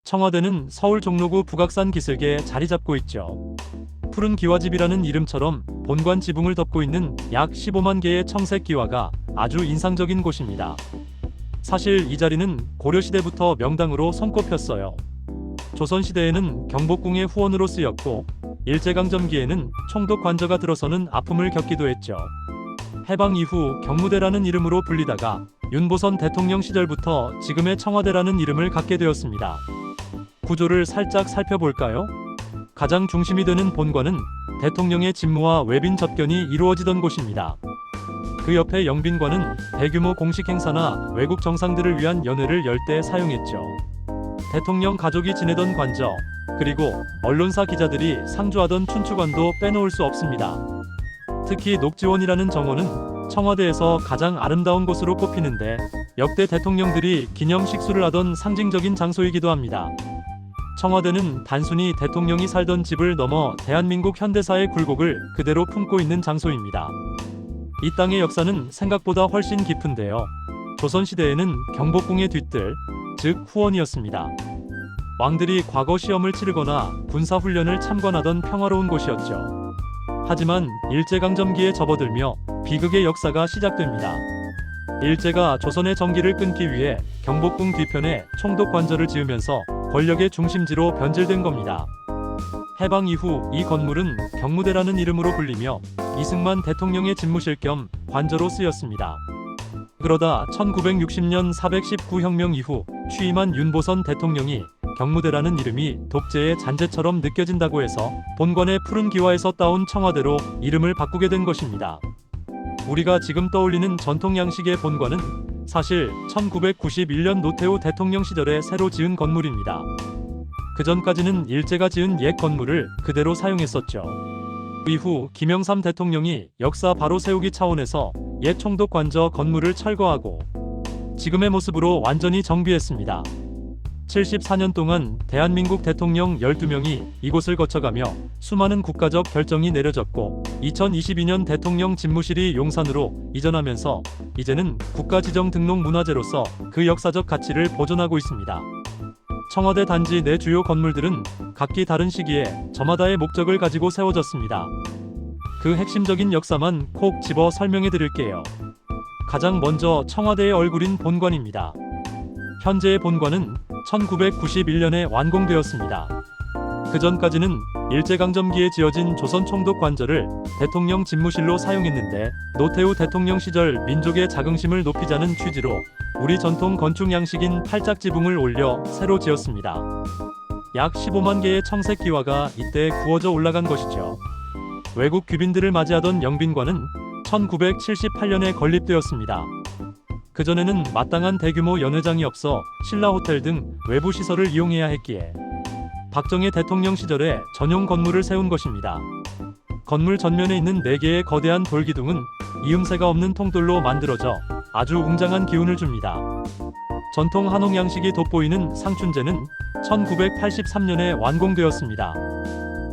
청와대는 서울 종로구 북악산 기슭에 자리 잡고 있죠. 푸른 기와집이라는 이름처럼 본관 지붕을 덮고 있는 약 15만 개의 청색 기와가 아주 인상적인 곳입니다. 사실 이 자리는 고려시대부터 명당으로 손꼽혔어요. 조선시대에는 경복궁의 후원으로 쓰였고 일제강점기에는 총독 관저가 들어서는 아픔을 겪기도 했죠. 해방 이후 경무대라는 이름으로 불리다가 윤보선 대통령 시절부터 지금의 청와대라는 이름을 갖게 되었습니다. 구조를 살짝 살펴볼까요? 가장 중심이 되는 본관은 대통령의 직무와 외빈 접견이 이루어지던 곳입니다. 그 옆에 영빈관은 대규모 공식 행사나 외국 정상들을 위한 연회를 열 때 사용했죠. 대통령 가족이 지내던 관저, 그리고 언론사 기자들이 상주하던 춘추관도 빼놓을 수 없습니다. 특히 녹지원이라는 정원은 청와대에서 가장 아름다운 곳으로 꼽히는데 역대 대통령들이 기념식수를 하던 상징적인 장소이기도 합니다. 청와대는 단순히 대통령이 살던 집을 넘어 대한민국 현대사의 굴곡을 그대로 품고 있는 장소입니다. 이 땅의 역사는 생각보다 훨씬 깊은데요. 조선시대에는 경복궁의 뒤뜰, 즉 후원이었습니다. 왕들이 과거 시험을 치르거나 군사훈련을 참관하던 평화로운 곳이었죠. 하지만 일제강점기에 접어들며 비극의 역사가 시작됩니다. 일제가 조선의 정기를 끊기 위해 경복궁 뒤편에 총독 관저를 지으면서 권력의 중심지로 변질된 겁니다. 해방 이후 이 건물은 경무대라는 이름으로 불리며 이승만 대통령의 집무실 겸 관저로 쓰였습니다. 그러다 1960년 419 혁명 이후 취임한 윤보선 대통령이 경무대라는 이름이 독재의 잔재처럼 느껴진다고 해서 본관의 푸른 기와에서 따온 청와대로 이름을 바꾸게 된 것입니다. 우리가 지금 떠올리는 전통 양식의 본관은 사실 1991년 노태우 대통령 시절에 새로 지은 건물입니다. 그 전까지는 일제가 지은 옛 건물을 그대로 사용했었죠. 이후 김영삼 대통령이 역사 바로 세우기 차원에서 옛 총독 관저 건물을 철거하고 지금의 모습으로 완전히 정비했습니다. 74년 동안 대한민국 대통령 12명이 이곳을 거쳐가며 수많은 국가적 결정이 내려졌고 2022년 대통령 집무실이 용산으로 이전하면서 이제는 국가지정등록문화재로서 그 역사적 가치를 보존하고 있습니다. 청와대 단지 내 주요 건물들은 각기 다른 시기에 저마다의 목적을 가지고 세워졌습니다. 그 핵심적인 역사만 콕 집어 설명해 드릴게요. 가장 먼저 청와대의 얼굴인 본관입니다. 현재의 본관은 1991년에 완공되었습니다. 그 전까지는 일제강점기에 지어진 조선 총독 관저를 대통령 집무실로 사용했는데 노태우 대통령 시절 민족의 자긍심을 높이자는 취지로 우리 전통 건축 양식인 팔짝 지붕을 올려 새로 지었습니다. 약 15만 개의 청색 기와가 이때 구워져 올라간 것이죠. 외국 귀빈들을 맞이하던 영빈관은 1978년에 건립되었습니다. 그전에는 마땅한 대규모 연회장이 없어 신라호텔 등 외부 시설을 이용해야 했기에 박정희 대통령 시절에 전용 건물을 세운 것입니다. 건물 전면에 있는 4개의 거대한 돌기둥은 이음새가 없는 통돌로 만들어져 아주 웅장한 기운을 줍니다. 전통 한옥 양식이 돋보이는 상춘제는 1983년에 완공되었습니다.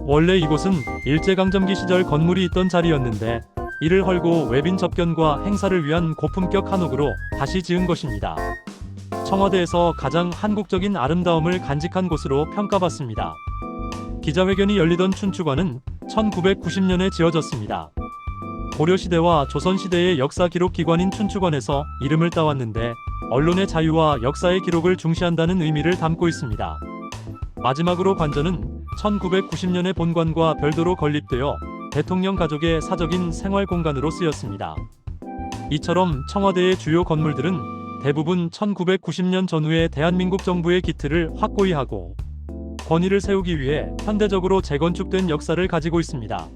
원래 이곳은 일제강점기 시절 건물이 있던 자리였는데 이를 헐고 외빈 접견과 행사를 위한 고품격 한옥으로 다시 지은 것입니다. 청와대에서 가장 한국적인 아름다움을 간직한 곳으로 평가받습니다. 기자회견이 열리던 춘추관은 1990년에 지어졌습니다. 고려시대와 조선시대의 역사 기록 기관인 춘추관에서 이름을 따왔는데 언론의 자유와 역사의 기록을 중시한다는 의미를 담고 있습니다. 마지막으로 관저는 1990년에 본관과 별도로 건립되어 대통령 가족의 사적인 생활 공간으로 쓰였습니다. 이처럼 청와대의 주요 건물들은 대부분 1990년 전후의 대한민국 정부의 기틀을 확고히 하고 권위를 세우기 위해 현대적으로 재건축된 역사를 가지고 있습니다.